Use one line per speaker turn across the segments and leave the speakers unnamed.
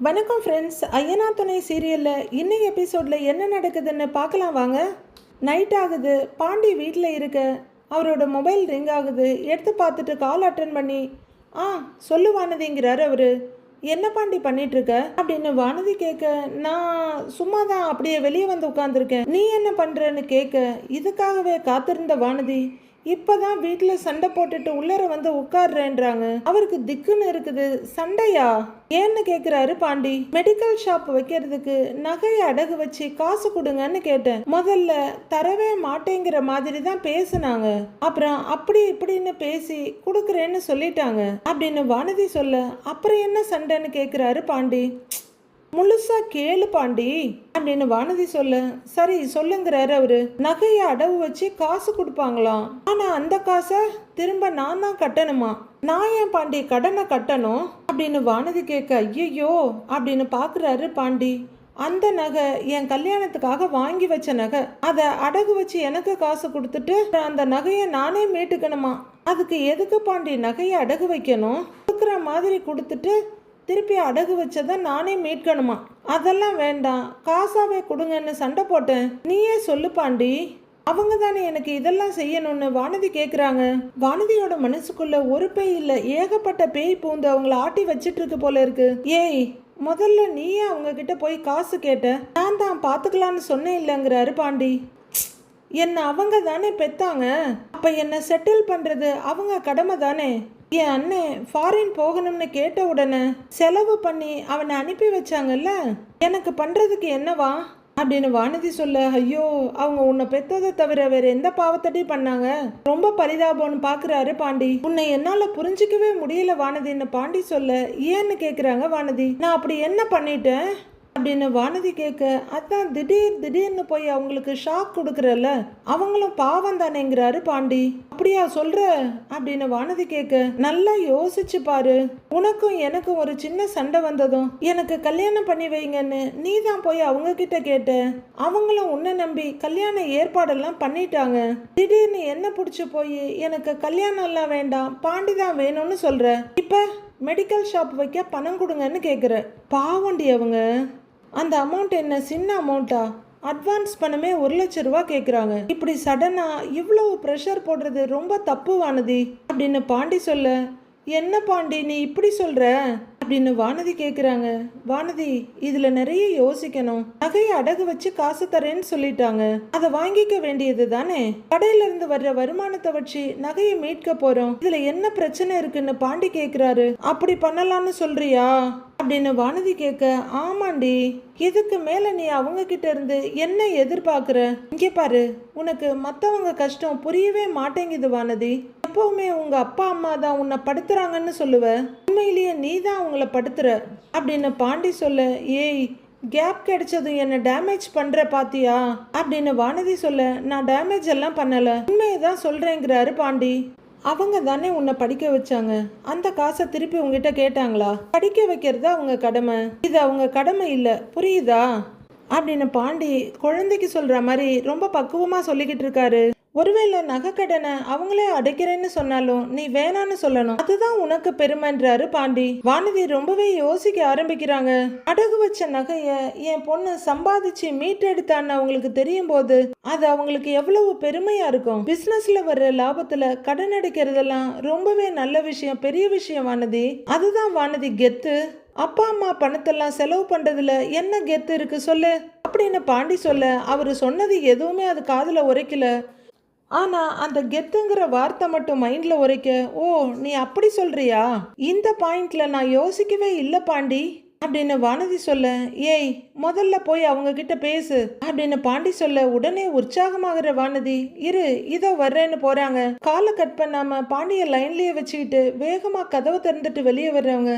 வணக்கம் ஃப்ரெண்ட்ஸ். ஐயனா துணை சீரியலில் இன்னைக்கு எபிசோடில் என்ன நடக்குதுன்னு பார்க்கலாம் வாங்க. நைட் ஆகுது. பாண்டி வீட்டில் இருக்க அவரோட மொபைல் ரிங் ஆகுது. எடுத்து பார்த்துட்டு கால் அட்டன் பண்ணி சொல்லு வானதிங்கிறாரு அவரு. என்ன பாண்டி பண்ணிகிட்ருக்க அப்படின்னு வானதி கேட்க, நான் சும்மா தான் அப்படியே வெளியே வந்து உட்காந்துருக்கேன், நீ என்ன பண்ணுறன்னு கேட்க, இதுக்காகவே காத்திருந்த வானதி இப்பதான் வீட்டில் சண்டை போட்டுட்டு உள்ளர வந்து உட்கார்றேன்றாங்க. அவருக்கு திக்குன்னு இருக்குது. சண்டையா ஏன்னு கேட்குறாரு பாண்டி. மெடிக்கல் ஷாப் வைக்கிறதுக்கு நகையை அடகு வச்சு காசு கொடுங்கன்னு கேட்டேன். முதல்ல தரவே மாட்டேங்கிற மாதிரி தான் பேசுனாங்க. அப்புறம் அப்படி இப்படின்னு பேசி கொடுக்குறேன்னு சொல்லிட்டாங்க அப்படின்னு வானதி சொல்ல, அப்புறம் என்ன சண்டைன்னு கேட்குறாரு பாண்டி. முழுசா கேளு பாண்டி அப்படின்னு வானதி சொல்ல, சரி சொல்லுங்கிறாரு அவரு. நகையை அடவு வச்சு காசு கொடுப்பாங்களாம். ஆனா அந்த காசை திரும்ப நான் தான் கட்டணுமா? நான் ஏன் பாண்டி கடனை கட்டணும் அப்படின்னு வானதி கேட்க, ஐயோ அப்படின்னு பாக்குறாரு பாண்டி. அந்த நகை என் கல்யாணத்துக்காக வாங்கி வச்ச நகை, அதை அடகு வச்சு எனக்கு காசு கொடுத்துட்டு அந்த நகையை நானே மீட்டுக்கணுமா? அதுக்கு எதுக்கு பாண்டி நகையை அடகு வைக்கணும்? கொடுக்குற மாதிரி கொடுத்துட்டு திருப்பி அடகு வச்சதை நானே மீட்கணுமா? அதெல்லாம் வேண்டாம், காசாவே கொடுங்கன்னு சண்டை போட்டேன். நீயே சொல்லு பாண்டி, அவங்க தானே எனக்கு இதெல்லாம் செய்யணும்னு வானதி கேட்குறாங்க. வானதியோட மனசுக்குள்ள ஒரு பேய் இல்லை, ஏகப்பட்ட பேய் பூந்து அவங்கள ஆட்டி வச்சிட்டு இருக்கு போல இருக்கு. ஏய், முதல்ல நீயே அவங்க கிட்ட போய் காசு கேட்ட, நான் தான் பார்த்துக்கலான்னு சொன்னேன் இல்லைங்கிறாரு பாண்டி. என்ன அவங்க தானே பெத்தாங்க, அப்ப என்ன செட்டில் பண்றது அவங்க கடமை தானே. என் அண்ணன் ஃபாரின் போகணும்னு கேட்ட உடனே செலவு பண்ணி அவனை அனுப்பி வச்சாங்கல்ல, எனக்கு பண்றதுக்கு என்னவா அப்படின்னு வானதி சொல்ல, ஐயோ அவங்க உன்னை பெத்ததை தவிர வேற எந்த பாவத்தடி பண்ணாங்க? ரொம்ப பரிதாபம்னு பாக்குறாரு பாண்டி. உன்னை என்னால புரிஞ்சிக்கவே முடியல வானதின்னு பாண்டி சொல்ல, ஏன்னு கேக்குறாங்க வானதி. நான் அப்படி என்ன பண்ணிட்டேன் அப்படின்னு வானதி கேட்க, அதான் திடீர்னு போய் அவங்களுக்கு ஷாக் கொடுக்குறல்ல, அவங்களும் பாவம் தானேங்கிறாரு பாண்டி. அப்படியா சொல்ற அப்படின்னு வானதி கேட்க, நல்லா யோசிச்சு பாரு, உனக்கும் எனக்கும் ஒரு சின்ன சண்டை வந்ததும் எனக்கு கல்யாணம் பண்ணி வைங்கன்னு நீ தான் போய் அவங்க கிட்ட கேட்ட. அவங்களும் உன்னை நம்பி கல்யாண ஏற்பாடெல்லாம் பண்ணிட்டாங்க. திடீர்னு என்ன பிடிச்சி போய் எனக்கு கல்யாணம் எல்லாம் வேண்டாம், பாண்டி தான் வேணும்னு சொல்ற. இப்ப மெடிக்கல் ஷாப் வைக்க பணம் கொடுங்கன்னு கேட்குற. பாவண்டி அவங்க. அந்த அமௌண்ட் என்ன சின்ன அமௌண்ட்டா? அட்வான்ஸ் பணமே 1,00,000 ரூபா கேட்குறாங்க. இப்படி சடனா இவ்வளவு ப்ரெஷர் போடுறது ரொம்ப தப்பு வானதி அப்படின்னு பாண்டி சொல்ல, என்ன பாண்டி நீ இப்படி சொல்ற அப்படின்னு வானதி கேட்குறாங்க. வானதி, இதுல நிறைய யோசிக்கணும். நகையை அடகு வச்சு காசு தரேன்னு சொல்லிட்டாங்க, அதை வாங்கிக்க வேண்டியது தானே. கடையில இருந்து வர்ற வருமானத்தை வச்சு நகையை மீட்க போறோம், இதுல என்ன பிரச்சனை இருக்குன்னு பாண்டி கேட்குறாரு. அப்படி பண்ணலான்னு சொல்றியா அப்படின்னு வானதி கேட்க, ஆமாண்டி, இதுக்கு மேல நீ அவங்க கிட்ட இருந்து என்ன எதிர்பார்க்குற? இங்கே பாரு, உனக்கு மற்றவங்க கஷ்டம் புரியவே மாட்டேங்குது வானதி. எப்பவுமே உங்க அப்பா அம்மா தான் உன்னை படுத்துறாங்கன்னு சொல்லுவ, உண்மையிலேயே நீ தான் உங்களை படுத்துற அப்படின்னு பாண்டி சொல்ல, ஏய் கேப் கிடைச்சதும் என்ன டேமேஜ் பண்ற பாத்தியா அப்படின்னு வானதி சொல்ல, நான் டேமேஜ் எல்லாம் பண்ணல, உண்மையதான் சொல்றேங்கிறாரு பாண்டி. அவங்க தானே உன்னை படிக்க வச்சாங்க, அந்த காசை திருப்பி உங்ககிட்ட கேட்டாங்களா? படிக்க வைக்கிறது அவங்க கடமை, இது அவங்க கடமை இல்லை, புரியுதா அப்படின்னு பாண்டி குழந்தைக்கு சொல்ற மாதிரி ரொம்ப பக்குவமா சொல்லிக்கிட்டு இருக்காரு. ஒருவேளை நகை கடனை அவங்களே அடைக்கிறேன்னு சொன்னாலும் நீ வேணான்னு சொல்லணும், அதுதான் உனக்கு பெருமைன்றாரு பாண்டி. வானதி ரொம்பவே யோசிக்க ஆரம்பிக்கிறாங்க. அடகு வச்ச நகைய என் பொண்ணு சம்பாதிச்சு மீட்டெடுத்தான்னு அவங்களுக்கு தெரியும் போது அது அவங்களுக்கு எவ்வளவு பெருமையா இருக்கும். பிசினஸ்ல வர்ற லாபத்துல கடன் அடைக்கிறதெல்லாம் ரொம்பவே நல்ல விஷயம், பெரிய விஷயம் வானதி. அதுதான் வானதி கெத்து. அப்பா அம்மா பணத்தெல்லாம் செலவு பண்றதுல என்ன கெத்து இருக்கு சொல்லு அப்படின்னு பாண்டி சொல்ல, அவரு சொன்னது எதுவுமே அது காதுல உரைக்கல. ஆனா அந்த கெத்துங்கிற வார்த்தை மட்டும் மைண்ட்ல உரைக்க, ஓ நீ அப்படி சொல்றியா, இந்த பாயிண்ட்ல நான் யோசிக்கவே இல்லை பாண்டி அப்படின்னு வானதி சொல்ல, ஏய் முதல்ல போய் அவங்க கிட்ட பேசு அப்படின்னு பாண்டி சொல்ல, உடனே உற்சாகமாகிற வானதி, இரு இதோ வர்றேன்னு போறாங்க. காலை கட் பண்ணாம பாண்டிய லைன்லயே வச்சுக்கிட்டு வேகமா கதவை திறந்துட்டு வெளியே வர்றவங்க,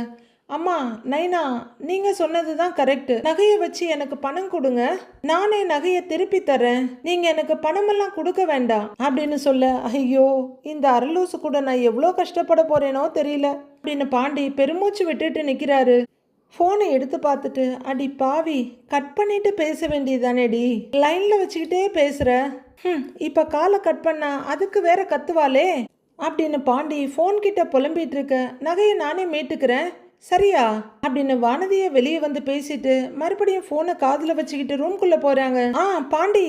அம்மா நைனா, நீங்க சொன்னதுதான் கரெக்ட், நகையை வச்சு எனக்கு பணம் கொடுங்க, நானே நகையை திருப்பி தரேன், நீங்க எனக்கு பணமெல்லாம் கொடுக்க வேண்டாம் அப்படின்னு சொல்ல, ஐயோ இந்த அரலூசு கூட நான் எவ்வளோ கஷ்டப்பட போறேனோ தெரியல அப்படின்னு பாண்டி பெருமூச்சு விட்டுட்டு நிக்கிறாரு. ஃபோனை எடுத்து பார்த்துட்டு, அடி பாவி, கட் பண்ணிட்டு பேச வேண்டியதானேடி, லைன்ல வச்சுக்கிட்டே பேசுற, இப்ப காலை கட் பண்ணா அதுக்கு வேற கத்துவாளே அப்படின்னு பாண்டி ஃபோன் கிட்ட புலம்பிட்டு இருக்க, நகையை நானே மீட்டுக்கிறேன், சரியா அப்படின்னு வானதியை வெளியே வந்து பேசிட்டு மறுபடியும் போனை காதுல வச்சுக்கிட்டு ரூம்குள்ள போறாங்க. பாண்டி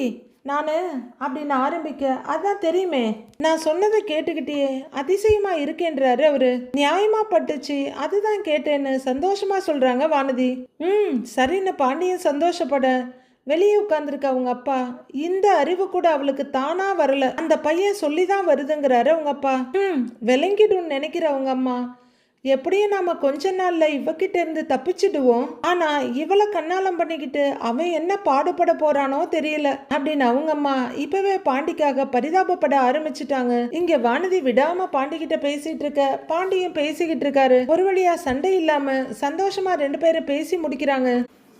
நானு அப்படின்னு ஆரம்பிக்க, அதான் தெரியுமே, நான் சொன்னதை கேட்டுக்கிட்டே அதிசயமா இருக்கேன்றாரு அவரு. நியாயமா பட்டுச்சு, அதுதான் கேட்டேன்னு சந்தோஷமா சொல்றாங்க வானதி. சரின்னு பாண்டியன் சந்தோஷப்பட வெளியே உட்கார்ந்துருக்க அவங்க அப்பா, இந்த அறிவு கூட அவளுக்கு தானா வரல, அந்த பையன் சொல்லிதான் வருதுங்கிறாரு அவங்க அப்பா. விளங்கிடும் நினைக்கிற அவங்க அம்மா, எப்படியும் நாம கொஞ்ச நாள்ல இவகிட்ட இருந்து தப்பிச்சிடுவோம், ஆனா இவளை கண்ணாலம் பண்ணிக்கிட்டு அவன் என்ன பாடுபட போறானோ தெரியல அப்படின்னு அவங்க அம்மா இப்பவே பாண்டிக்காக பரிதாபப்பட ஆரம்பிச்சுட்டாங்க. இங்க வானதி விடாம பாண்டி கிட்ட பேசிட்டு இருக்க, பாண்டியும் பேசிக்கிட்டு இருக்காரு. ஒரு வழியா சண்டை இல்லாம சந்தோஷமா ரெண்டு பேரும் பேசி முடிக்கிறாங்க.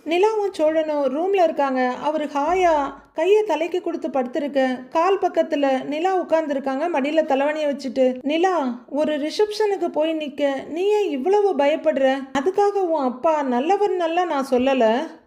நிலாவும் சோழனும் ரூம்ல இருக்காங்க. அவரு ஹாயா கையை தலைக்கு கொடுத்து படுத்திருக்க, கால் பக்கத்துல நிலா உட்கார்ந்துருக்காங்க மடியில தலைவணிய வச்சுட்டு. நிலா, ஒரு ரிசப்ஷனுக்கு போய் நிக்க நீ ஏன் இவ்வளவு பயப்படுற? அதுக்காக உன் அப்பா நல்லவர் நல்லா நான் சொல்லல.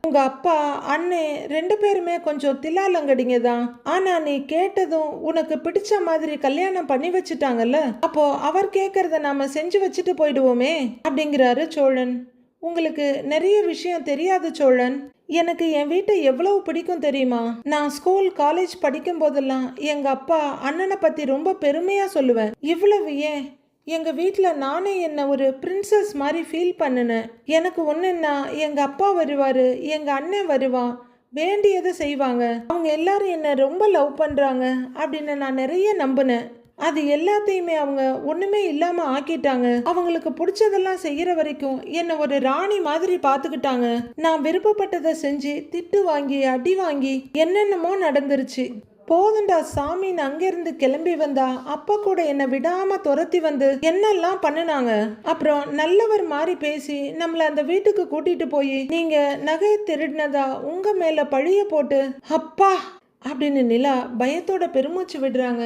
உங்க அப்பா அண்ணே ரெண்டு பேருமே கொஞ்சம் தில்லாலங்கடிங்க தான். ஆனா நீ கேட்டதும் உனக்கு பிடிச்ச மாதிரி கல்யாணம் பண்ணி வச்சுட்டாங்கல்ல, அப்போ அவர் கேட்கறத நாம செஞ்சு வச்சுட்டு போயிடுவோமே அப்படிங்கிறாரு சோழன். உங்களுக்கு நிறைய விஷயம் தெரியாது சோழன். எனக்கு என் வீட்டை எவ்வளவு பிடிக்கும் தெரியுமா? நான் ஸ்கூல் காலேஜ் படிக்கும் போதெல்லாம் எங்க அப்பா அண்ணனை பத்தி ரொம்ப பெருமையா சொல்லுவேன். இவ்வளவு ஏன், எங்க வீட்டில் நானே என்ன ஒரு பிரின்சஸ் மாதிரி ஃபீல் பண்ணினேன். எனக்கு ஒன்றுன்னா எங்க அப்பா வருவாரு, எங்க அண்ணன் வருவான், வேண்டியதை செய்வாங்க. அவங்க எல்லாரும் என்ன ரொம்ப லவ் பண்றாங்க அப்படின்னு நான் நிறைய நம்பினேன். அது எல்லாத்தையுமே அவங்க ஒண்ணுமே இல்லாம ஆக்கிட்டாங்க. அவங்களுக்கு பிடிச்சதெல்லாம் செய்யற வரைக்கும் என்ன ஒரு ராணி மாதிரி பாத்துக்கிட்டாங்க. நான் விருப்பப்பட்டதை செஞ்சு திட்டு வாங்கி அடி வாங்கி என்னென்னமோ நடந்துருச்சு. போதுண்டா சாமின்னு அங்கிருந்து கிளம்பி வந்தா அப்பா கூட என்னை விடாம துரத்தி வந்து என்னெல்லாம் பண்ணுனாங்க. அப்புறம் நல்லவர் மாதிரி பேசி நம்மள அந்த வீட்டுக்கு கூட்டிட்டு போய் நீங்க நகையை திருடினதா உங்க மேல பழிய போட்டு அப்பா அப்படின்னு நிலா பயத்தோட பெருமூச்சு விடுறாங்க.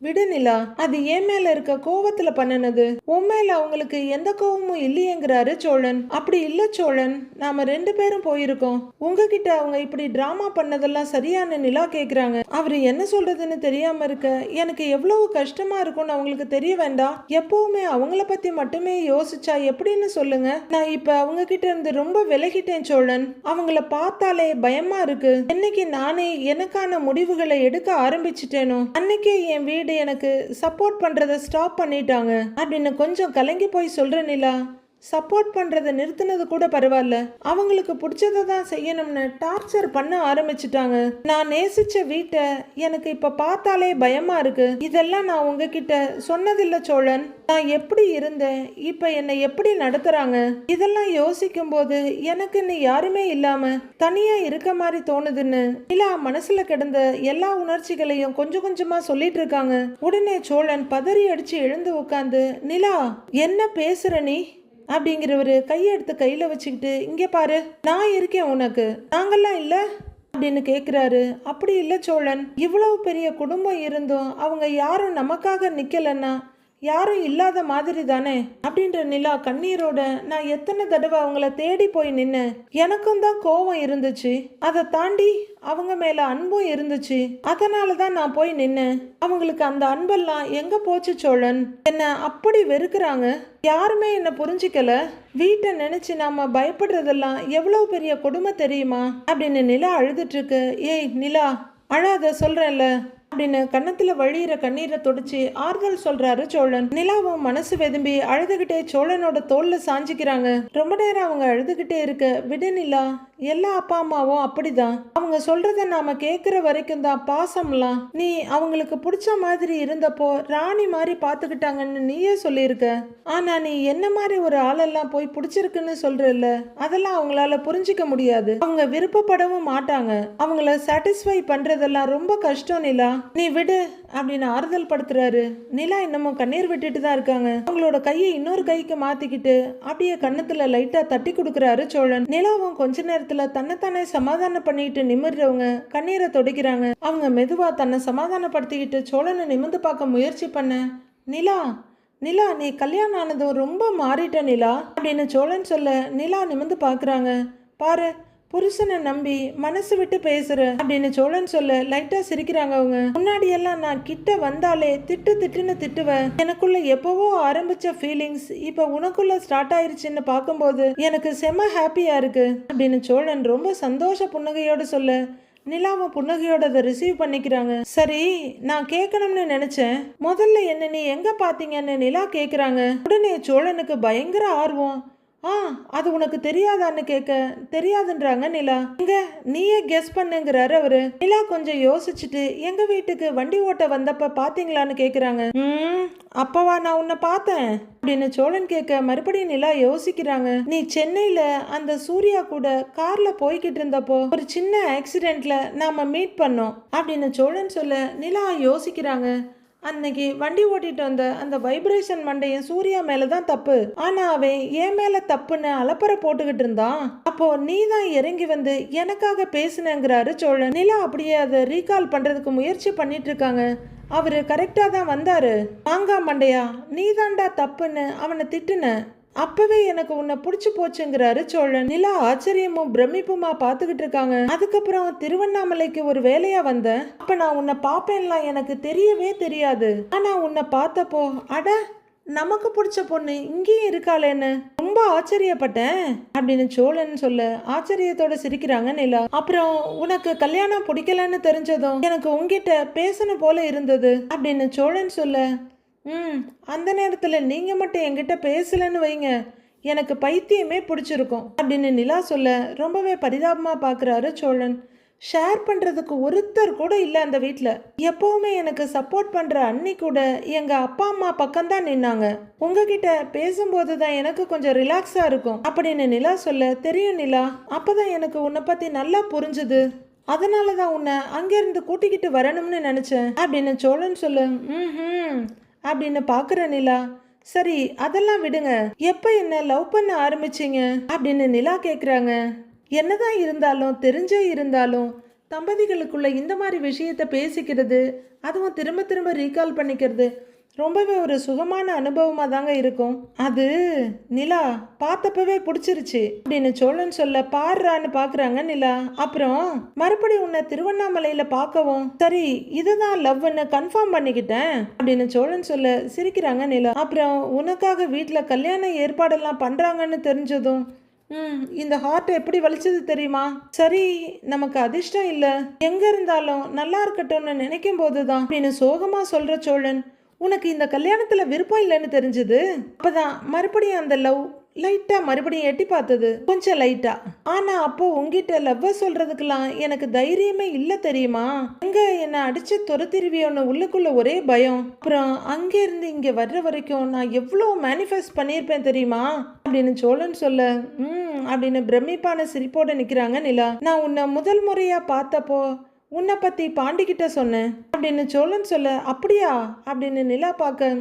விடு நிலா, அது என் மேல இருக்க கோவத்துல பண்ணினது, உன் மேல அவங்களுக்கு எந்த கோவமும் இல்லையேங்கிறாரு சோழன். அப்படி இல்ல சோழன், நாம ரெண்டு பேரும் போயிருக்கோம், உங்ககிட்ட அவங்க இப்படி டிராமா பண்ணதெல்லாம் சரியான நிலா கேக்குறாங்க. அவரு என்ன சொல்றதுன்னு தெரியாம இருக்க எனக்கு எவ்வளவு கஷ்டமா இருக்கும்னு அவங்களுக்கு தெரிய வேண்டாம். எப்பவுமே அவங்கள பத்தி மட்டுமே யோசிச்சா எப்படின்னு சொல்லுங்க. நான் இப்ப அவங்க கிட்ட இருந்து ரொம்ப விலகிட்டேன் சோழன். அவங்கள பார்த்தாலே பயமா இருக்கு. என்னைக்கு நானே எனக்கான முடிவுகளை எடுக்க ஆரம்பிச்சிட்டேனோ அன்னைக்கே என் வீடு எனக்கு சப்போர்ட் பண்றதை ஸ்டாப் பண்ணிட்டாங்க அப்படின்னு கொஞ்சம் கலங்கி போய் சொல்ற நிலா. சப்போர்ட் பண்றதை நிறுத்தினது கூட பரவாயில்ல, அவங்களுக்கு பிடிச்சதை தான் செய்யணும்னு டார்ச்சர் பண்ண ஆரம்பிச்சுட்டாங்க. நான் நேசிச்ச வீட்டை எனக்கு இப்ப பார்த்தாலே பயமா இருக்கு. இதெல்லாம் நான் உங்ககிட்ட சொன்னதில்ல சோழன். நான் எப்படி இருந்தேன், இப்ப என்னை எப்படி நடத்துறாங்க, இதெல்லாம் யோசிக்கும் போது எனக்கு இன்னும் யாருமே இல்லாம தனியா இருக்க மாதிரி தோணுதுன்னு நிலா மனசுல கிடந்த எல்லா உணர்ச்சிகளையும் கொஞ்சம் கொஞ்சமா சொல்லிட்டு இருக்காங்க. உடனே சோழன் பதறி அடிச்சு எழுந்து உட்கார்ந்து, நிலா என்ன பேசுற நீ அப்படிங்கிறவரு கையெடுத்து கையில வச்சுக்கிட்டு, இங்க பாரு நான் இருக்கேன் உனக்கு, நாங்கெல்லாம் இல்ல அப்படின்னு கேக்குறாரு. அப்படி இல்ல சோழன், இவ்வளவு பெரிய குடும்பம் இருந்தும் அவங்க யாரும் நமக்காக நிக்கலன்னா யாரும் இல்லாத மாதிரி தானே அப்படின்ற நிலா கண்ணீரோட, நான் எத்தனை தடவை அவங்கள தேடி போய் நின்ன, எனக்கும் தான் கோவம் இருந்துச்சு, அதை தாண்டி அவங்க மேல அன்பும் இருந்துச்சு, அதனாலதான் நான் போய் நின்னேன். அவங்களுக்கு அந்த அன்பெல்லாம் எங்க போச்சு சோழன்? என்ன அப்படி வெறுக்கிறாங்க, யாருமே என்ன புரிஞ்சிக்கல. வீட்டை நினைச்சு நாம பயப்படுறதெல்லாம் எவ்வளவு பெரிய கொடுமை தெரியுமா அப்படின்னு நிலா அழுதுட்டு இருக்கு. ஏய் நிலா, அழாத சொல்றேன்ல அப்படின்னு கன்னத்துல வழியிற கண்ணீரை தொடச்சி ஆறுதல் சொல்றாரு சோழன். நிலாவும் மனசு வெதும்பி அழுதுகிட்டே சோழனோட தோல்ல சாஞ்சிக்கிறாங்க. ரொம்ப நேரம் அவங்க அழுதுகிட்டே இருக்க, விடு நிலா, எல்லா அப்பா அம்மாவும் அப்படிதான், அவங்க சொல்றத நாம கேக்குற வரைக்கும் தான் பாசம்லாம். நீ அவங்களுக்கு பிடிச்ச மாதிரி இருந்தப்போ ராணி மாதிரி பாத்துக்கிட்டாங்கன்னு நீயே சொல்லியிருக்க. ஆனா நீ என்ன மாதிரி ஒரு ஆளெல்லாம் போய் பிடிச்சிருக்குன்னு சொல்றல்ல, அதெல்லாம் அவங்களால புரிஞ்சிக்க முடியாது. அவங்க விருப்பப்படவும் மாட்டாங்க. அவங்கள சாட்டிஸ்ஃபை பண்றதெல்லாம் ரொம்ப கஷ்டம் நிலா, நீ விடு அப்படின்னு ஆறுதல் படுத்துறாரு. நிலா இன்னமும் கண்ணீர் விட்டுட்டு தான் இருக்காங்க. அவங்களோட கையை இன்னொரு கைக்கு மாத்திக்கிட்டு அப்படியே கண்ணத்துல லைட்டா தட்டி கொடுக்கறாரு சோழன். நிலாவும் கொஞ்ச நேரத்துல தன்னைத்தானே சமாதானம் பண்ணிட்டு நிமிர்றவங்க கண்ணீரை தொடைக்கிறாங்க. அவங்க மெதுவா தன்னை சமாதானப்படுத்திக்கிட்டு சோழனை நிமிர்ந்து பார்க்க முயற்சி பண்ண, நிலா நிலா நீ கல்யாணம் ஆனதும் ரொம்ப மாறிட்ட நிலா அப்படின்னு சோழன் சொல்ல நிலா நிமிர்ந்து பாக்குறாங்க. பாரு புருஷனை நம்பி மனசு விட்டு பேசுற அப்படின்னு சோழன் சொல்ல லைட்டா சிரிக்கிறாங்க அவங்க. முன்னாடி எல்லாம் நான் கிட்ட வந்தாலே திட்டு திட்டுன்னு திட்டுவேன். எனக்குள்ள எப்பவோ ஆரம்பிச்ச ஃபீலிங்ஸ் இப்ப உனக்குள்ள ஸ்டார்ட் ஆயிருச்சுன்னு பார்க்கும்போது எனக்கு செம ஹாப்பியா இருக்கு அப்படின்னு சோழன் ரொம்ப சந்தோஷ புன்னகையோட சொல்ல நிலாவும் புன்னகையோட அதை ரிசீவ் பண்ணிக்கிறாங்க. சரி, நான் கேட்கணும்னு நினைச்சேன், முதல்ல என்ன நீ எங்க பாத்தீங்கன்னு நிலா கேக்குறாங்க. உடனே சோழனுக்கு பயங்கர ஆர்வம். அது உனக்கு தெரியாதான்னு கேட்க தெரியாதுன்றாங்க நிலா. இங்க நீயே கெஸ் பண்ணுங்கிறாரு அவரு. நிலா கொஞ்சம் யோசிச்சுட்டு எங்க வீட்டுக்கு வண்டி ஓட்ட வந்தப்ப பாத்தீங்களான்னு கேக்குறாங்க. அப்பவா நான் உன்னை பார்த்தேன் அப்படின்னு சோழன் கேட்க மறுபடியும் நிலா யோசிக்கிறாங்க. நீ சென்னையில அந்த சூர்யா கூட கார்ல போய்கிட்டு இருந்தப்போ ஒரு சின்ன ஆக்சிடென்ட்ல நாம மீட் பண்ணோம் அப்படின்னு சோழன் சொல்ல நிலா யோசிக்கிறாங்க. அன்னைக்கு வண்டி ஓட்டிட்டு வந்த அந்த வைப்ரேஷன் மண்டையன் சூர்யா மேலதான் தப்பு, ஆனா அவன் என் மேல தப்புன்னு அலப்பற போட்டுக்கிட்டு இருந்தான். அப்போ நீ தான் இறங்கி வந்து எனக்காக பேசுனங்கிறாரு சோழன். நிலா அப்படியே அதை ரீகால் பண்றதுக்கு முயற்சி பண்ணிட்டு இருக்காங்க. அவரு கரெக்டா தான் வந்தாரு. மாங்கா மண்டையா, நீ தாண்டா தப்புன்னு அவனை திட்டுன, அப்பவே எனக்கு உன்னை புடிச்சு போச்சுங்கிறாரு சோழன். நிலா ஆச்சரியமும் பிரமிப்புமா பாத்துக்கிட்டு இருக்காங்க. அதுக்கப்புறம் திருவண்ணாமலைக்கு ஒரு வேலையா வந்தேன். அப்ப நான் உன்னை பாப்பேன்லாம் எனக்கு தெரியவே தெரியாது. ஆனா உன்னை பார்த்தப்போ அட நமக்கு பிடிச்ச பொண்ணு இங்கேயும் இருக்காளேன்னு ரொம்ப ஆச்சரியப்பட்டேன் அப்படின்னு சோழன் சொல்ல ஆச்சரியத்தோட சிரிக்கிறாங்க நிலா. அப்புறம் உனக்கு கல்யாணம் பிடிக்கலன்னு தெரிஞ்சதும் எனக்கு உங்ககிட்ட பேசணும் போல இருந்தது அப்படின்னு சோழன் சொல்ல அந்த நேரத்துல நீங்க மட்டும் என்கிட்ட பேசலன்னு வைங்க, எனக்கு பைத்தியமே பிடிச்சிருக்கும் அப்படின்னு நிலா சொல்ல ரொம்பவே பரிதாபமா பாக்குறாரு சோழன். ஷேர் பண்றதுக்கு ஒருத்தர் கூட இல்லை அந்த வீட்டில். எப்பவுமே எனக்கு சப்போர்ட் பண்ற அண்ணி கூட எங்க அப்பா அம்மா பக்கம்தான் நின்னாங்க. உங்ககிட்ட பேசும்போது தான் எனக்கு கொஞ்சம் ரிலாக்ஸா இருக்கும் அப்படின்னு நிலா சொல்ல தெரியும் நிலா, அப்பதான் எனக்கு உன்னை பத்தி நல்லா புரிஞ்சுது, அதனாலதான் உன்னை அங்கிருந்து கூட்டிக்கிட்டு வரணும்னு நினைச்சேன் அப்படின்னு சோழன் சொல்ல அப்படின்னு பாக்குற நிலா. சரி அதெல்லாம் விடுங்க, எப்ப என்ன லவ் பண்ண ஆரம்பிச்சீங்க அப்படின்னு நிலா கேக்குறாங்க. என்னதான் இருந்தாலும் தெரிஞ்சே இருந்தாலும் தம்பதிகளுக்குள்ள இந்த மாதிரி விஷயத்த பேசிக்கிறது, அதுவும் திரும்ப திரும்ப ரீகால் பண்ணிக்கிறது ரொம்பவே ஒரு சுகமான அனுபவமா தாங்க இருக்கும். அது நிலா பார்த்தப்பவே பிடிச்சிருச்சு அப்படின்னு சோழன் சொல்ல பாடுறான்னு பாக்குறாங்க நிலா. அப்புறம் மறுபடியும் உன்னை திருவண்ணாமலையில பார்க்கவும் சரி இதுதான் லவ்னு கன்ஃபார்ம் பண்ணிக்கிட்டேன் அப்படின்னு சோழன் சொல்ல சிரிக்கிறாங்க நிலா. அப்புறம் உனக்காக வீட்டுல கல்யாண ஏற்பாடெல்லாம் பண்றாங்கன்னு தெரிஞ்சதும் இந்த ஹார்ட் எப்படி வலிச்சது தெரியுமா? சரி நமக்கு அதிர்ஷ்டம் இல்ல, எங்க இருந்தாலும் நல்லா இருக்கட்டும்னு நினைக்கும் போதுதான் அப்படின்னு சோகமா சொல்ற சோழன். உனக்கு இந்த கல்யாணத்துல விருப்பம் இல்லைன்னு தெரிஞ்சது, அப்பதான் மறுபடியும் அந்த லவ் லைட்டா மறுபடியும் எட்டி பார்த்தது, கொஞ்சம் லைட்டா. ஆனா அப்போ உங்ககிட்ட லவ்வ சொல்றதுக்கெல்லாம் எனக்கு தைரியமே இல்ல தெரியுமா? எங்க என்ன அடிச்சு துரத்திருவியோன்னு உள்ளுக்குள்ள ஒரே பயம். அப்புறம் அங்க இருந்து இங்க வர்ற வரைக்கும் நான் எவ்வளவு மேனிஃபெஸ்ட் பண்ணியிருப்பேன் தெரியுமா அப்படின்னு சோழன் சொல்ல அப்படின்னு பிரமிப்பான சிரிப்போட நிக்கிறாங்க நிலா. நான் உன்னை முதல் முறையா பார்த்தப்போ உன்னை பத்தி பாண்டிக்கிட்ட சொன்னேன் அப்படின்னு சோழன் சொல்ல அப்படியா அப்படின்னு நிலா பார்க்க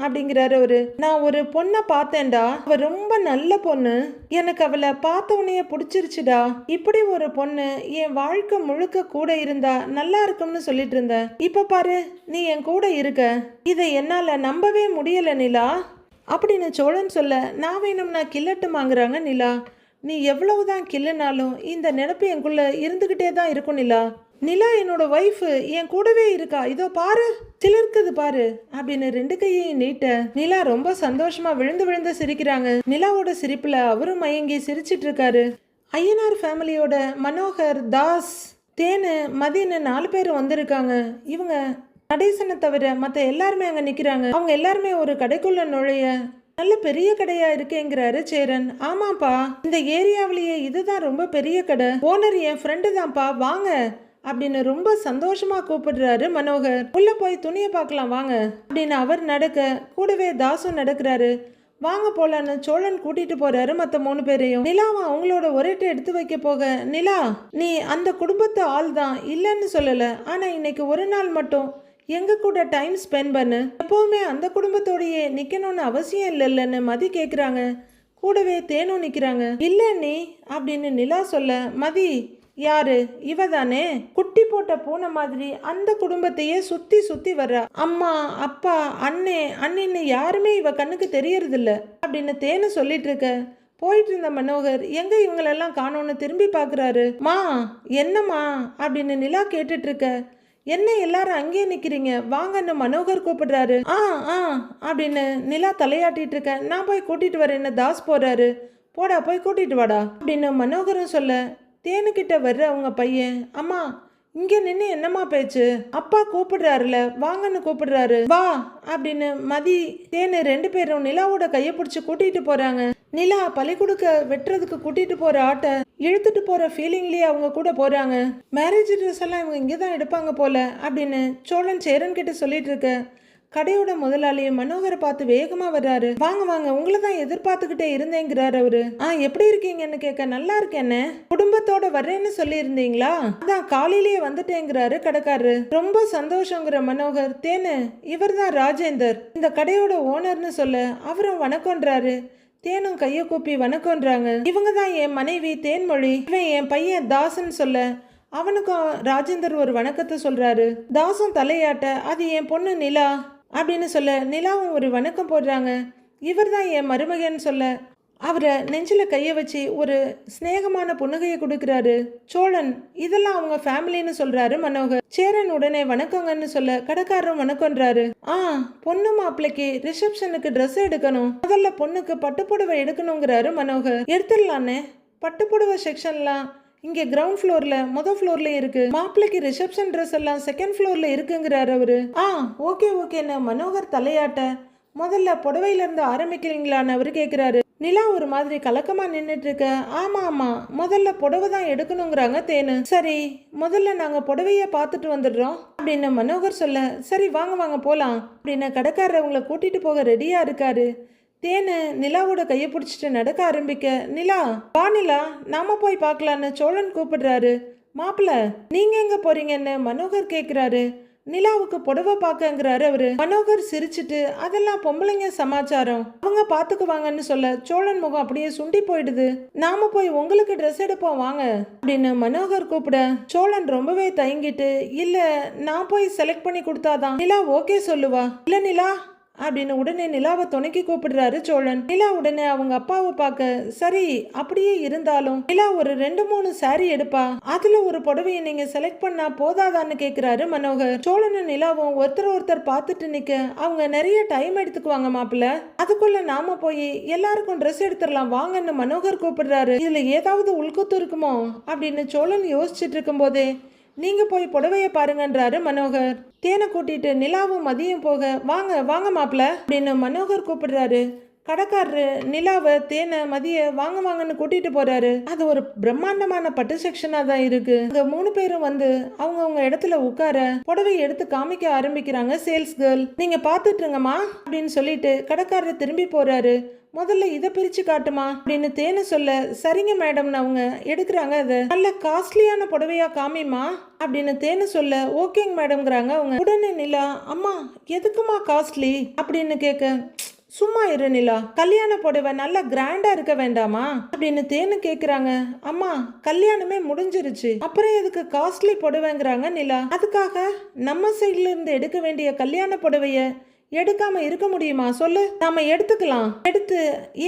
அப்படிங்கிறாரு அவரு. நான் ஒரு பொண்ணை பார்த்தேன்டா, அவ ரொம்ப நல்ல பொண்ணு, எனக்கு அவளை பார்த்த உடனே பிடிச்சிருச்சுடா. இப்படி ஒரு பொண்ணு என் வாழ்க்கை முழுக்க கூட இருந்தா நல்லா இருக்கும்னு சொல்லிட்டு இருந்தேன். இப்ப பாரு நீ என் கூட இருக்க, இதை என்னால நம்பவே முடியல நிலா அப்படின்னு சோழன் சொல்ல நான் வேணும்னா கில்லட்டுமாங்கிறாங்க நிலா. நீ எவ்வளவுதான் கில்லுனாலும் இந்த நினைப்பு என்குள்ள இருந்துகிட்டே தான் இருக்கும் நிலா. நிலா என்னோட ஒய்ஃபு என் கூடவே இருக்கா, இதோ பாரு சிலிர்க்குது பாரு அப்படின்னு ரெண்டு கையையும் நீட்ட நிலா ரொம்ப சந்தோஷமா விழுந்து விழுந்து சிரிக்கிறாங்க. நிலாவோட சிரிப்புல அவரும் மயங்கி சிரிச்சிட்டு இருக்காரு. ஐயனார் ஃபேமிலியோட மனோகர், தாஸ், தேனு, மதின்னு 4 பேர் வந்திருக்காங்க. இவங்க நடேசனை தவிர மற்ற எல்லாருமே அங்க நிக்கிறாங்க. அவங்க எல்லாருமே ஒரு கடைக்குள்ள நுழைய நல்ல பெரிய கடையா இருக்கேங்கிறாரு சேரன். ஆமாப்பா இந்த ஏரியாவிலேயே இதுதான் ரொம்ப பெரிய கடை, ஓனர் என் ஃப்ரெண்டு தான்ப்பா வாங்க அப்படின்னு ரொம்ப சந்தோஷமா கூப்பிடுறாரு மனோகர். உள்ள போய் துணியை பார்க்கலாம் வாங்க அப்படின்னு அவர் நடக்க கூடவே தாசும் நடக்கிறாரு. வாங்க போலான்னு சோழன் கூட்டிட்டு போறாரு மற்ற 3 பேரையும். நிலாவை அவங்களோட ஒரேட்டு எடுத்து வைக்க போக நிலா நீ அந்த குடும்பத்து ஆள் தான் இல்லைன்னு சொல்லல, ஆனா இன்னைக்கு ஒரு நாள் மட்டும் எங்க கூட டைம் ஸ்பெண்ட் பண்ணு, எப்பவுமே அந்த குடும்பத்தோடையே நிக்கணும்னு அவசியம் இல்லைன்னு மதி கேக்குறாங்க. கூடவே தேனும் நிக்கிறாங்க. இல்ல நீ அப்படின்னு நிலா சொல்ல மதி யாரு இவ தானே குட்டி போட்ட பூனை மாதிரி அந்த குடும்பத்தையே சுத்தி சுத்தி வர்றா, அம்மா அப்பா அண்ணே அண்ணின்னு யாருமே இவ கண்ணுக்கு தெரியறது இல்ல அப்படின்னு தேனு சொல்லிட்டு இருக்க போயிட்டு இருந்த மனோகர் எங்க இவங்களெல்லாம் காணோன்னு திரும்பி பார்க்குறாரு. மா என்னம்மா அப்படின்னு நிலா கேட்டுட்டு இருக்க. என்ன எல்லாரும் அங்கேயே நிக்கிறீங்க, வாங்கன்னு மனோகர் கூப்பிடுறாரு. ஆ ஆ அப்படின்னு நிலா தலையாட்டிட்டு இருக்க. நான் போய் கூட்டிட்டு வரேன்னு தாஸ் போறாரு. போடா போய் கூட்டிட்டு வாடா அப்படின்னு மனோகரும் சொல்ல, தேனுக்கிட்ட வர்ற அவங்க பையன், அம்மா இங்க நின்று என்னம்மா பேச்சு, அப்பா கூப்பிடுறாருல வாங்கன்னு கூப்பிடுறாரு, வா அப்படின்னு மதி தேனு 2 பேரும் நிலாவோட கையை பிடிச்சி கூட்டிட்டு போறாங்க. நிலா பழி கொடுக்க வெட்டுறதுக்கு கூட்டிட்டு போற ஆட்டை இழுத்துட்டு போற ஃபீலிங்லயே அவங்க கூட போறாங்க. மேரேஜ் ட்ரெஸ் எல்லாம் இவங்க இங்கதான் எடுப்பாங்க போல அப்படின்னு சோழன் சேரன் கிட்ட சொல்லிட்டு இருக்க. கடையோட முதலாளி மனோகரை பார்த்து வேகமா வர்றாரு. வாங்க வாங்க, உங்களை தான் எதிர்பார்த்துக்கிட்டே இருந்தேங்கிறாரு அவரு. எப்படி இருக்கீங்கன்னு கேட்க, நல்லா இருக்கேன்னு, குடும்பத்தோட வர்றேன்னு சொல்லி இருந்தீங்களா, அதான் காலையிலேயே வந்துட்டேங்கிறாரு கடைக்காரரு. ரொம்ப சந்தோஷங்கிற மனோகர், தேனு இவர் தான் ராஜேந்தர், இந்த கடையோட ஓனர்னு சொல்ல அவரும் வணக்கம்ன்றாரு. தேனும் கைய கூப்பி வணக்கம்ன்றாங்க. இவங்க தான் என் மனைவி தேன்மொழி, இவன் என் பையன் தாசன் சொல்ல அவனுக்கும் ராஜேந்தர் ஒரு வணக்கத்தை சொல்றாரு. தாசும் தலையாட்ட அது என் பொண்ணு நிலா அப்படின்னு சொல்ல நிலாவும் ஒரு வணக்கம் போடுறாங்க. இவர் தான் என் மருமகன் சொல்ல அவரை நெஞ்சில கைய வச்சு ஒரு ஸ்நேகமான புன்னகையை கொடுக்கிறாரு. சோழன் இதெல்லாம் அவங்க ஃபேமிலின்னு சொல்றாரு மனோகர். சேரன் உடனே வணக்கங்கன்னு சொல்ல கடைக்காரரும் வணக்கம்ன்றாரு. பொண்ணு மாப்பிள்ளைக்கு ரிசப்ஷனுக்கு ட்ரெஸ் எடுக்கணும், முதல்ல பொண்ணுக்கு பட்டுப்புடவை எடுக்கணுங்கிறாரு மனோகர். எடுத்துடலான்னு பட்டுப்புடவை செக்ஷன்லாம் இங்க கிரவுண்ட் ஃப்ளோர்ல ஃப்ளோர்ல இருக்கு, மாப்பிள்ளைக்கு ரிசப்ஷன் ட்ரெஸ் எல்லாம் செகண்ட் ஃப்ளோர்ல இருக்குங்கிறாரு அவரு. ஓகே ஓகேன்னு மனோகர் தலையாட்ட, முதல்ல புடவையில இருந்து ஆரம்பிக்கிறீங்களான்னு அவரு கேக்குறாரு. நிலா ஒரு மாதிரி கலக்கமா நின்னுட்டு இருக்க. ஆமா ஆமா, முதல்ல புடவை தான் எடுக்கணுங்கிறாங்க தேனு. சரி முதல்ல நாங்க புடவைய பார்த்துட்டு வந்துடுறோம் அப்படின்னு மனோகர் சொல்ல, சரி வாங்க வாங்க போலாம் அப்படின்னு கடைக்காரர் அவங்கள கூட்டிட்டு போக ரெடியா இருக்காரு. தேனு நிலாவோட கையை பிடிச்சிட்டு நடக்க ஆரம்பிக்க, நிலா வா நிலா நாம போய் பார்க்கலான்னு சோழன் கூப்பிடுறாரு. மாப்பிள்ள நீங்க எங்க போறீங்கன்னு மனோகர் கேக்குறாரு. நிலாவுக்கு புடவை பார்க்கங்கிறாரு அவரு. மனோகர் சிரிச்சிட்டு அதெல்லாம் பொம்பளைங்க சமாச்சாரம், அவங்க பாத்துக்குவாங்கன்னு சொல்ல சோழன் முகம் அப்படியே சுண்டி போயிடுது. நாம போய் உங்களுக்கு ட்ரெஸ் எடுப்போம் வாங்க அப்படின்னு மனோகர் கூப்பிட சோழன் ரொம்பவே தயங்கிட்டு, இல்ல நான் போய் செலக்ட் பண்ணி கொடுத்தாதான் நிலா ஓகே சொல்லுவா, இல்ல நிலா அப்படின்னு உடனே நிலாவை துணைக்கி கூப்பிடுறாரு சோழன். நிலா உடனே அவங்க அப்பாவை பார்க்க, சரி அப்படியே இருந்தாலும் நிலா ஒரு 2-3 சாரி எடுப்பா, அதுல ஒரு புடவையை நீங்க செலக்ட் பண்ணா போதாதான்னு கேக்குறாரு மனோகர். சோழனும் நிலாவும் ஒருத்தர் பார்த்துட்டு நிக்க, அவங்க நிறைய டைம் எடுத்துக்குவாங்க மாப்பிள்ள, அதுக்குள்ள நாம போய் எல்லாருக்கும் ட்ரெஸ் எடுத்துடலாம் வாங்கன்னு மனோகர் கூப்பிடுறாரு. இதுல ஏதாவது உள்குத்து இருக்குமோ அப்படின்னு சோழன் யோசிச்சுட்டு இருக்கும் போதே, நீங்க போய் புடவைய பாருங்கன்றாரு மனோகர். தேனை கூட்டிட்டு நிலாவும் மதியம் போக, வாங்க வாங்க மாப்பிள்ள அப்படின்னு மனோகர் கூப்பிடுறாரு. கடைக்காரரு நிலாவை தேனை மதிய வாங்க வாங்கன்னு கூட்டிட்டு போறாரு. அது ஒரு பிரம்மாண்டமான பட்டு செக்ஷனா தான் இருக்கு. அங்க 3 பேரும் வந்து அவங்க இடத்துல உட்கார புடவை எடுத்து காமிக்க ஆரம்பிக்கிறாங்க சேல்ஸ் கேர்ள். நீங்க பாத்துட்டுருங்கம்மா அப்படின்னு சொல்லிட்டு கடைக்காரர் திரும்பி போறாரு. முதல்ல இதை பிரிச்சு காட்டுமா அப்படின்னு தேனை சொல்ல, சரிங்க மேடம்னு அவங்க எடுக்கிறாங்க. அதை நல்ல காஸ்ட்லியான புடவையா காமிமா அப்படின்னு தேனை சொல்ல, ஓகேங்க மேடம்ங்கிறாங்க அவங்க. உடனே நிலா, அம்மா எதுக்குமா காஸ்ட்லி அப்படின்னு கேட்க, சும்மா இரு நிலா, கல்யாண புடவை நல்லா கிராண்டா இருக்க வேண்டாமா அப்படின்னு தேனு கேக்குறாங்க. அம்மா கல்யாணமே முடிஞ்சிருச்சு, அப்புறம் எதுக்கு காஸ்ட்லி புடவைங்கிறாங்க நிலா. அதுக்காக நம்ம சைட்ல இருந்து எடுக்க வேண்டிய கல்யாண புடவைய எடுக்காம இருக்க முடியுமா சொல்லு, நாம எடுத்துக்கலாம், எடுத்து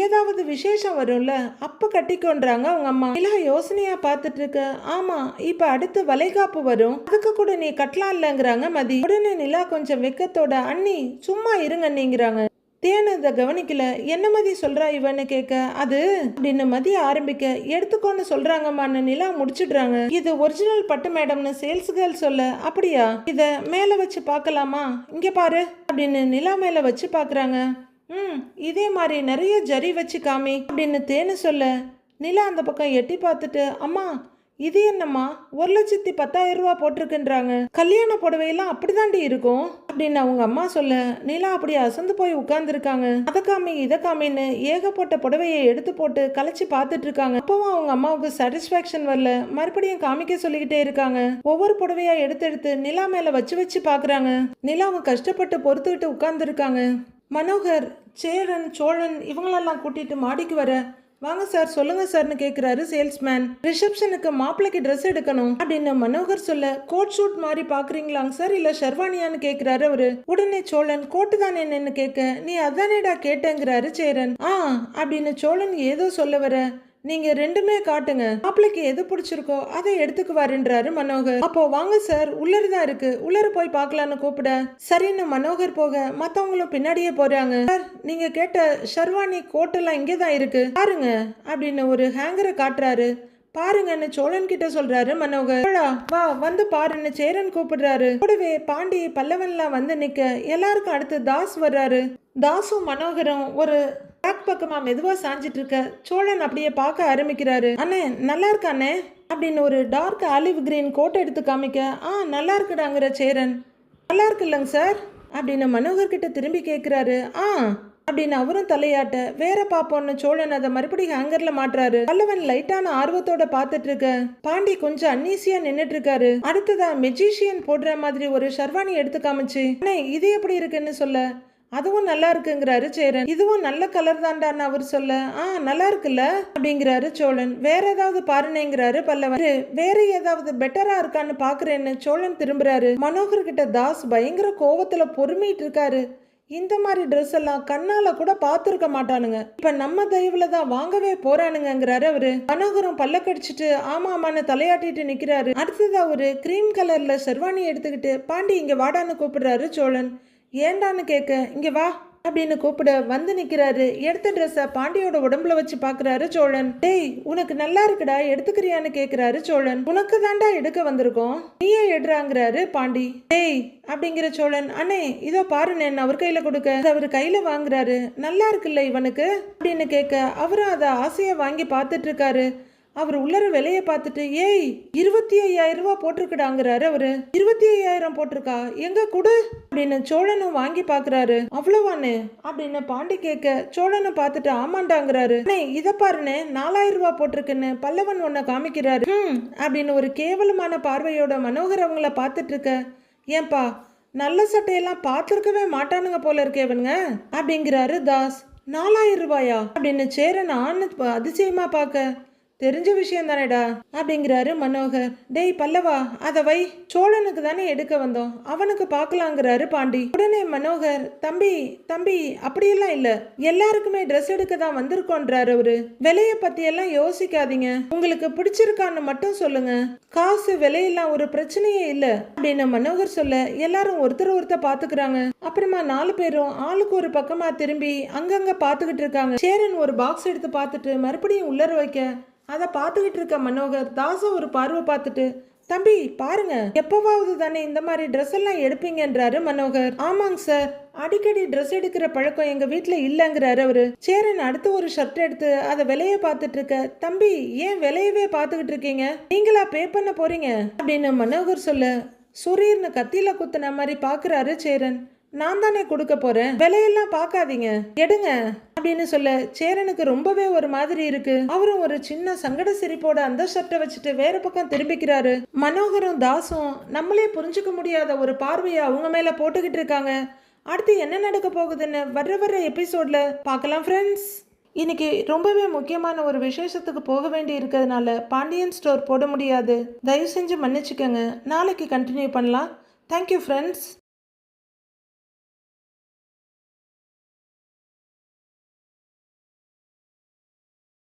ஏதாவது விசேஷம் வரும்ல அப்ப கட்டிக்கொன்றாங்க அவங்க அம்மா. நிலா யோசனையா பார்த்துட்டு இருக்க, ஆமா இப்ப அடுத்து வளைகாப்பு வரும், அதுக்கு கூட நீ கட்டலாம் இல்லங்கிறாங்க மதி. உடனே நிலா கொஞ்சம் வெக்கத்தோட, அண்ணி சும்மா இருங்க நீங்கிறாங்க. தேனு இதை கவனிக்கல. என்ன மதி சொல்றா இவன்னு கேட்க, அது அப்படின்னு மதிய ஆரம்பிக்க, எடுத்துக்கோன்னு சொல்றாங்கம்மான்னு நிலா முடிச்சிடுறாங்க. இது ஒரிஜினல் பட்டு மேடம்னு சேல்ஸ் கேர்ள் சொல்ல, அப்படியா இத மேல வச்சு பார்க்கலாமா, இங்க பாரு அப்படின்னு நிலா மேல வச்சு பாக்குறாங்க. இதே மாதிரி நிறைய ஜரி வச்சு காமி அப்படின்னு தேனு சொல்ல, நிலா அந்த பக்கம் எட்டி பார்த்துட்டு, அம்மா இது என்னம்மா 1,10,000 ரூபா போட்டிருக்குன்றாங்க, கல்யாண புடவையெல்லாம் அப்படிதாண்டி இருக்கும் அப்படின்னு அவங்க அம்மா சொல்ல, நிலா அப்படி அசந்து போய் உட்கார்ந்துருக்காங்க. அதை காமி இதை காமின்னு ஏகப்பட்ட புடவையை எடுத்து போட்டு கலைச்சு பார்த்துட்டு இருக்காங்க. அப்பவும் அவங்க அம்மாவுக்கு சாட்டிஸ்பாக்சன் வரல, மறுபடியும் காமிக்க சொல்லிக்கிட்டே இருக்காங்க. ஒவ்வொரு புடவையா எடுத்து நிலா மேல வச்சு பாக்குறாங்க. நிலாவும் கஷ்டப்பட்டு பொறுத்துக்கிட்டு உட்கார்ந்துருக்காங்க. மனோகர் சேரன் சோழன் இவங்களெல்லாம் கூட்டிட்டு மாடிக்கு வர, வாங்க சார் சொல்லுங்க சார்னு கேக்குறாரு சேல்ஸ்மேன். ரிசப்ஷனுக்கு மாப்பிள்ளைக்கு ட்ரெஸ் எடுக்கணும் அப்படின்னு மனோகர் சொல்ல, கோட் ஷூட் மாதிரி பாக்குறீங்களாங்க சார் இல்ல ஷெர்வானியான்னு கேக்குறாரு அவரு. உடனே சோழன் கோட்டு தானே என்னன்னு கேட்க, நீ அதானேடா கேட்டேங்கிறாரு சேரன். அப்படின்னு சோழன் ஏதோ சொல்ல வர, நீங்க ரெண்டுமே காட்டுங்க, மாப்பிளைக்கு எது பிடிச்சிருக்கோ அதை எடுத்துக்குவாருன்றாரு மனோகர். அப்போ வாங்க சார் உள்ளருதான் இருக்கு, உள்ளர போய் பார்க்கலான்னு கூப்பிட சரின்னு மனோகர் போக மத்தவங்களும் பின்னாடியே போறாங்க. சார் நீங்க கேட்ட ஷெர்வானி கோட்டெல்லாம் இங்கேதான் இருக்கு பாருங்க அப்படின்னு ஒரு ஹேங்கரை காட்டுறாரு. பாருங்கன்னு சோழன் கிட்ட சொல்றாரு மனோகர். வா வந்து பாருன்னு சேரன் கூப்பிடுறாரு. கூடவே பாண்டி பல்லவன்லாம் வந்து நிக்க எல்லாருக்கும் அடுத்து தாஸ் வர்றாரு. தாஸும் மனோகரும் ஒரு பேக் பக்கமா மெதுவா சாஞ்சிட்டு இருக்க சோழன் அப்படியே பார்க்க ஆரம்பிக்கிறாரு. அண்ணே நல்லா இருக்கானே அப்படின்னு ஒரு டார்க் ஆலிவ் கிரீன் கோட் எடுத்து காமிக்க, நல்லா இருக்குடாங்கிற சேரன். நல்லா இருக்கு இல்லைங்க சார் அப்படின்னு மனோகர் கிட்ட திரும்பி கேட்கிறாரு. அப்படின்னு அவரும் தலையாட்ட வேற பாப்போம்னு சோழன் அதை மறுபடியும் ஹேங்கர்ல மாட்டுறாரு. பல்லவன் லைட்டான ஆர்வத்தோட பாத்துட்டு இருக்க பாண்டி கொஞ்சம் அன்னீசியா நின்னுட்டு இருக்காரு. அடுத்ததா மெஜிஷியன் போடுற மாதிரி ஒரு ஷெர்வானி எடுத்து காமிச்சு, அண்ணே இது எப்படி இருக்குன்னு சொல்ல, அதுவும் நல்லா இருக்குங்கிறாரு சேரன். இதுவும் நல்ல கலர் தான்டான்னு அவர் சொல்ல, நல்லா இருக்குல்ல அப்படிங்கிறாரு சோழன். வேற ஏதாவது பாருனேங்கிறாரு பல்லவன். வேற ஏதாவது பெட்டரா இருக்கான்னு பாக்குறேன்னு சோழன் திரும்புறாரு. மனோகர் கிட்ட தாஸ் பயங்கர கோவத்துல பொறுமிட்டு இருக்காரு. இந்த மாதிரி ட்ரெஸ் எல்லாம் கண்ணால கூட பாத்துருக்க மாட்டானுங்க, இப்ப நம்ம தயவுல தான் வாங்கவே போறானுங்கிறாரு அவரு. மனோகரம் பல்ல கடிச்சிட்டு ஆமாமான்னு தலையாட்டிட்டு நிக்கிறாரு. அடுத்ததா ஒரு கிரீம் கலர்ல ஷெர்வானி எடுத்துக்கிட்டு பாண்டி இங்க வாடான்னு கூப்பிடுறாரு சோழன். ஏண்டான்னு கேட்க இங்க வா அப்படின்னு கூப்பிட வந்து நிக்கிறாரு. எடுத்த ட்ரெஸ்ஸ பாண்டியோட உடம்புல வச்சு பாக்குறாரு சோழன். டேய் உனக்கு நல்லா இருக்குடா எடுத்துக்கிறியான்னு கேக்குறாரு சோழன். உனக்கு தாண்டா எடுக்க வந்திருக்கோம், நீயே எடுறாங்கிறாரு பாண்டி. டேய் அப்படிங்கிற சோழன், அண்ணே இதோ பாருன்னு அவர் கையில கொடுக்க அவர் கையில வாங்குறாரு. நல்லா இருக்குல்ல இவனுக்கு அப்படின்னு கேட்க அவரும் அதை ஆசையா வாங்கி பார்த்துட்டு இருக்காரு. அவர் உள்ளர விலைய பார்த்துட்டு, ஏய் 25,000 ரூபாய் போட்டிருக்குடாங்கிறாரு அவரு. 25,000 போட்டிருக்கா, எங்க குடு அப்படின்னு சோழனும் வாங்கி பாக்குறாரு. அவ்வளவானு அப்படின்னு பாண்டி கேட்க சோழனும் பார்த்துட்டு ஆமாண்டாங்கிறாரு. இத பாருன்னு 4,000 ரூபாய் போட்டிருக்குன்னு பல்லவன் ஒன்ன காமிக்கிறாரு. அப்படின்னு ஒரு கேவலமான பார்வையோட மனோகர் அவங்கள பார்த்துட்டு இருக்க, ஏன்பா நல்ல சட்டையெல்லாம் பார்த்துருக்கவே மாட்டானுங்க போல இருக்கேவனுங்க அப்படிங்கிறாரு தாஸ். 4,000 ரூபாயா அப்படின்னு சேரன் அதிசயமா பார்க்க, தெரிஞ்ச விஷயம் தானேடா அப்படிங்கிறாரு மனோகர். டேய் பல்லவா அதை வை, சோழனுக்கு தானே எடுக்க வந்தோம், அவனுக்கு பார்க்கலாங்கிறாரு பாண்டி. உடனே மனோகர், தம்பி தம்பி அப்படியெல்லாம் இல்ல, எல்லாருக்குமே ட்ரெஸ் எடுக்க தான் வந்திருக்கோன்றாரு அவரு. விலைய பத்தி எல்லாம் யோசிக்காதீங்க, உங்களுக்கு பிடிச்சிருக்கான்னு மட்டும் சொல்லுங்க, காசு விலையெல்லாம் ஒரு பிரச்சனையே இல்ல அப்படின்னு மனோகர் சொல்ல எல்லாரும் ஒருத்தர் பாத்துக்கிறாங்க. அப்புறமா 4 பேரும் ஆளுக்கு ஒரு பக்கமா திரும்பி அங்கங்க பாத்துக்கிட்டு இருக்காங்க. சேரன் ஒரு பாக்ஸ் எடுத்து பார்த்துட்டு மறுபடியும் உள்ளர வைக்க அதை பார்த்துக்கிட்டு இருக்க மனோகர் தாச ஒரு பார்வை பார்த்துட்டு, தம்பி பாருங்க எப்பவாவது தானே இந்த மாதிரி ட்ரெஸ் எல்லாம் எடுப்பீங்கன்றாரு மனோகர். ஆமாங்க சார், அடிக்கடி ட்ரெஸ் எடுக்கிற பழக்கம் எங்க வீட்டுல இல்லங்கிறாரு அவரு. சேரன் அடுத்து ஒரு ஷர்ட் எடுத்து அதை விலைய பார்த்துட்டு இருக்க, தம்பி ஏன் விலையவே பார்த்துக்கிட்டு இருக்கீங்க, நீங்களா பே பண்ண போறீங்க அப்படின்னு மனோகர் சொல்ல, சுரீர்னு கத்தியில குத்துன மாதிரி பாக்குறாரு சேரன். நான் தானே கொடுக்க போறேன், விலையெல்லாம் பார்க்காதீங்க எடுங்க அப்படின்னு சொல்ல சேரனுக்கு ரொம்பவே ஒரு மாதிரி இருக்கு. அவரும் ஒரு சின்ன சங்கட சிரிப்போட அந்த ஷர்ட்டை வச்சுட்டு வேற பக்கம் திரும்பிக்கிறாரு. மனோகரும் தாசும் நம்மளே புரிஞ்சுக்க முடியாத ஒரு பார்வையை அவங்க மேல போட்டுக்கிட்டு இருக்காங்க. அடுத்து என்ன நடக்க போகுதுன்னு வர்ற எபிசோட்ல பார்க்கலாம் ஃப்ரெண்ட்ஸ். இன்னைக்கு ரொம்பவே முக்கியமான ஒரு விசேஷத்துக்கு போக வேண்டி இருக்கிறதுனால பாண்டியன் ஸ்டோர் போட முடியாது, தயவு செஞ்சு மன்னிச்சுக்கோங்க. நாளைக்கு கண்டினியூ பண்ணலாம். Thank you friends.